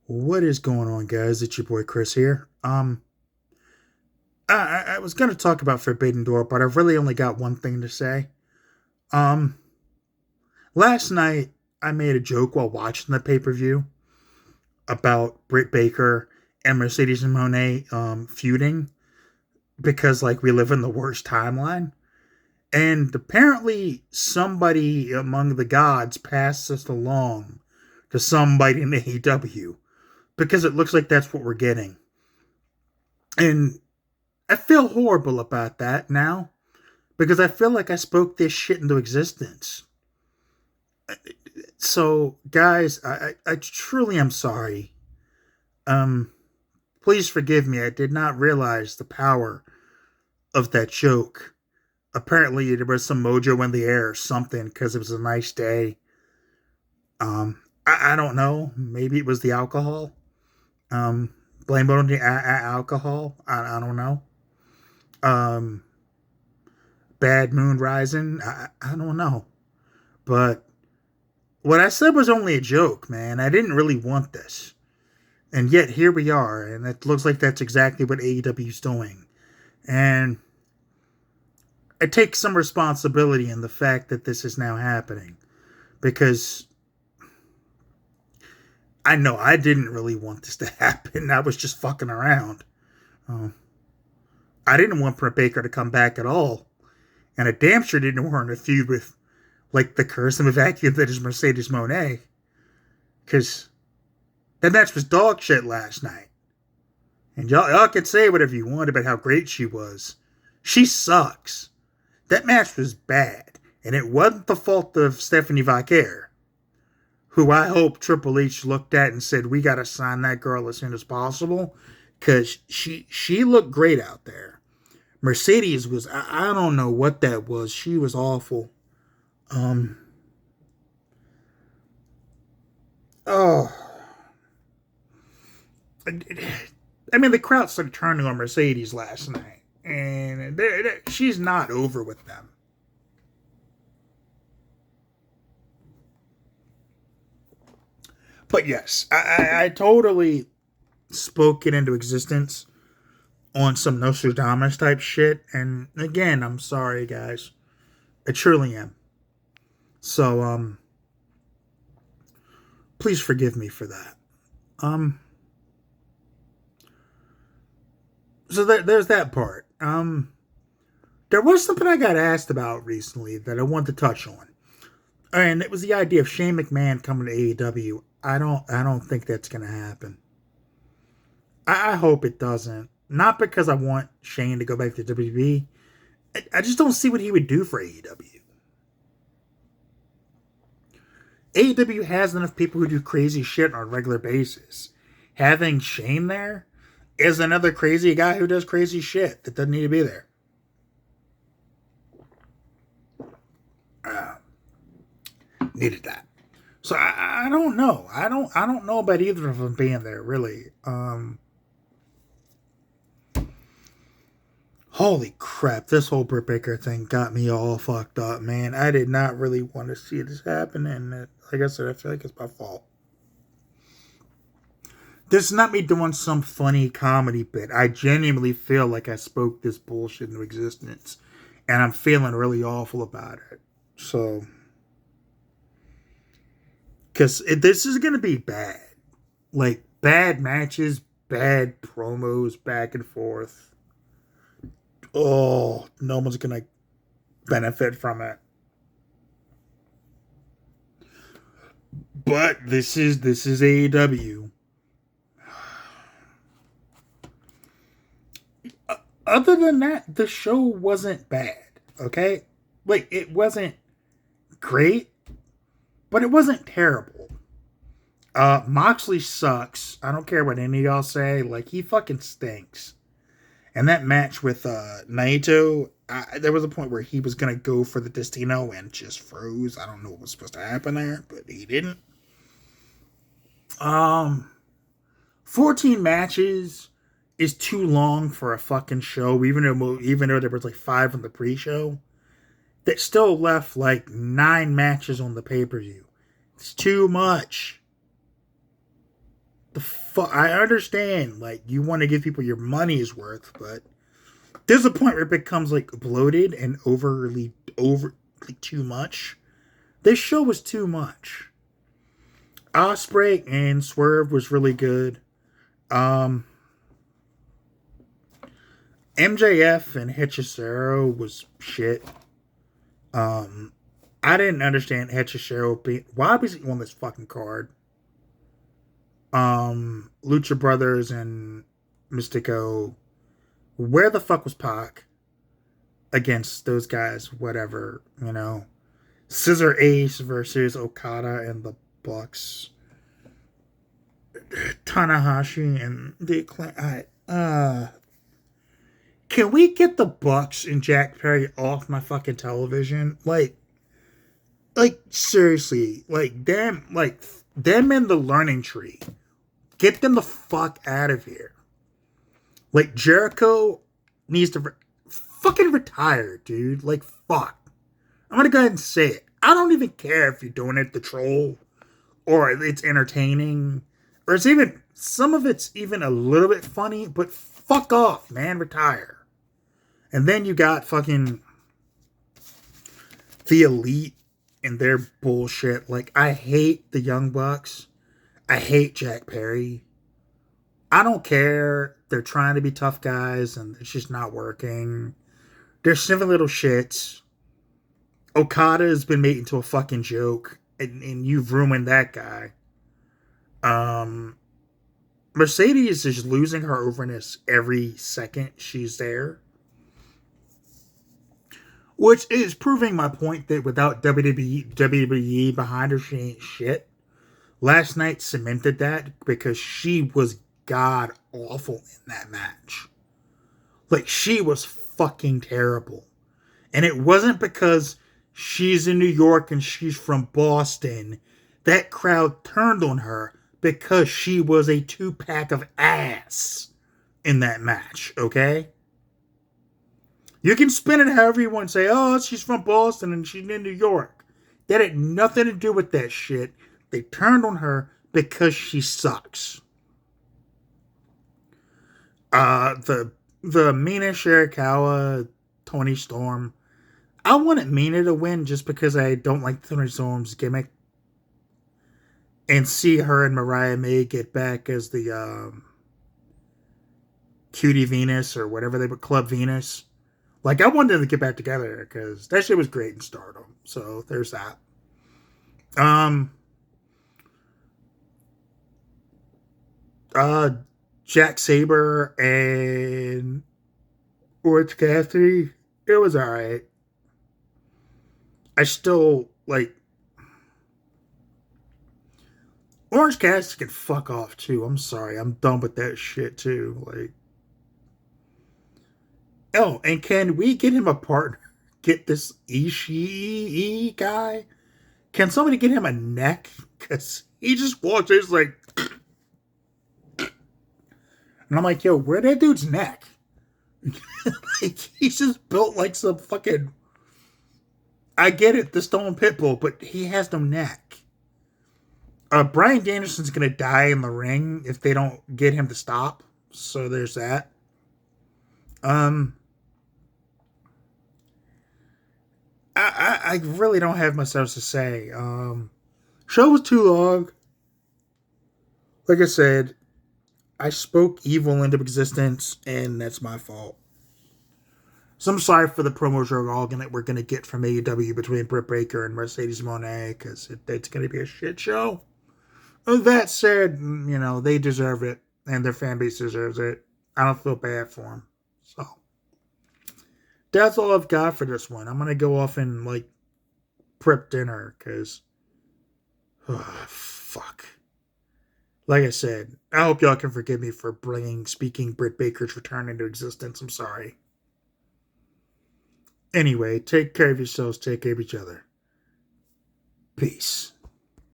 What is going on, guys? It's your boy Chris here. I was gonna talk about Forbidden Door, but I've really only got one thing to say. Um, Last night I made a joke while watching the pay per view about Britt Baker and Mercedes and Monet feuding because like we live in the worst timeline, and apparently somebody among the gods passed this along to somebody in AEW because it looks like that's what we're getting. And I feel horrible about that now because I feel like I spoke this shit into existence. So, guys, I truly am sorry. Um, Please forgive me. I did not realize the power of that joke. Apparently, there was some mojo in the air or something because it was a nice day. I don't know. Maybe it was the alcohol. Um, Blame it on the alcohol. I don't know. Um, Bad moon rising. I don't know. But what I said was only a joke, man. I didn't really want this. And yet here we are, and it looks like that's exactly what AEW is doing. And I take some responsibility in the fact that this is now happening. Because I know I didn't really want this to happen. I was just fucking around. Um, I didn't want Britt Baker to come back at all. And I damn sure didn't want her in a feud with, like, the curse and vacuum that is Mercedes Monet. Because that match was dog shit last night. And y'all can say whatever you want about how great she was. She sucks. That match was bad. And it wasn't the fault of Stephanie Vaquer, who I hope Triple H looked at and said, we got to sign that girl as soon as possible. Because she looked great out there. Mercedes was, I don't know what that was. She was awful. Um, oh. I mean, the crowd started turning on Mercedes last night, and she's not over with them. But yes, I totally spoke it into existence on some Nostradamus type shit. And again, I'm sorry, guys. I truly am. So, please forgive me for that. Um, so there's that part. There was something I got asked about recently that I wanted to touch on, and it was the idea of Shane McMahon coming to AEW. I don't think that's gonna happen. I hope it doesn't. Not because I want Shane to go back to WWE. I just don't see what he would do for AEW. AEW has enough people who do crazy shit on a regular basis. Having Shane there is another crazy guy who does crazy shit that doesn't need to be there. Uh, Needed that. So I don't know. I don't know about either of them being there really. Holy crap! This whole Britt Baker thing got me all fucked up, man. I did not really want to see this happen, and like I said, I feel like it's my fault. This is not me doing some funny comedy bit. I genuinely feel like I spoke this bullshit into existence, and I'm feeling really awful about it. So, because this is gonna be bad, like bad matches, bad promos, back and forth. Oh, no one's gonna benefit from it. But this is AEW. Other than that, the show wasn't bad. Okay, like it wasn't great, but it wasn't terrible. Moxley sucks. I don't care what any of y'all say. Like he fucking stinks. And that match with Naito, there was a point where he was gonna go for the Destino and just froze. I don't know what was supposed to happen there, but he didn't. Um, 14 matches is too long for a fucking show. Even though there was like 5 on the pre-show, that still left like 9 matches on the pay-per-view. It's too much. The I understand, like, you want to give people your money's worth, but there's a point where it becomes, like, bloated and over too much. This show was too much. Osprey and Swerve was really good. MJF and Hechicero was shit. I didn't understand Hechicero being... Why was he on this fucking card? Lucha Brothers and Mystico. Where the fuck was Pac against those guys? Whatever, you know. Scissor Ace versus Okada and the Bucks. Tanahashi and the can we get the Bucks and Jack Perry off my fucking television? Like seriously, them in the learning tree. Get them the fuck out of here. Like, Jericho needs to fucking retire, dude. Like, fuck. I'm gonna go ahead and say it. I don't even care if you're doing it to troll or it's entertaining or it's even, some of it's even a little bit funny, but fuck off, man. Retire. And then you got fucking the Elite and their bullshit. Like, I hate the Young Bucks. I hate Jack Perry. I don't care. They're trying to be tough guys and it's just not working. They're sniffing little shits. Okada has been made into a fucking joke and you've ruined that guy. Mercedes is losing her overness every second she's there. Which is proving my point that without WWE behind her, she ain't shit. Last night cemented that because she was god awful in that match. Like, she was fucking terrible. And it wasn't because she's in New York and she's from Boston. That crowd turned on her because she was a 2-pack of ass in that match, okay? You can spin it however you want. Say, oh, she's from Boston and she's in New York. That had nothing to do with that shit. They turned on her because she sucks. The Mina Shirakawa, Tony Storm. I wanted Mina to win just because I don't like Tony Storm's gimmick. And see her and Mariah May get back as the Cutie Venus or whatever they were, Club Venus. Like, I wanted them to get back together because that shit was great in Stardom. So there's that. Jack Sabre and Orange Cassidy. It was alright. I still, like, Orange Cassidy can fuck off too. I'm sorry. I'm done with that shit too. Like, oh, and can we get him a partner? Get this Ishii guy? Can somebody get him a neck? Because he just walks in, he's like, and I'm like, yo, where'd that dude's neck? Like, he's just built like some fucking, I get it, the Stone Pitbull, but he has no neck. Bryan Danielson's gonna die in the ring if they don't get him to stop. So there's that. I really don't have much else to say. Show was too long. Like I said, I spoke evil into existence, and that's my fault. So I'm sorry for the promo jargon that we're going to get from AEW between Britt Baker and Mercedes Moné, because it's going to be a shit show. That said, you know, they deserve it, and their fan base deserves it. I don't feel bad for them. So that's all I've got for this one. I'm going to go off and, like, prep dinner, because, fuck. Like I said, I hope y'all can forgive me for speaking Britt Baker's return into existence. I'm sorry. Anyway, take care of yourselves, take care of each other. Peace.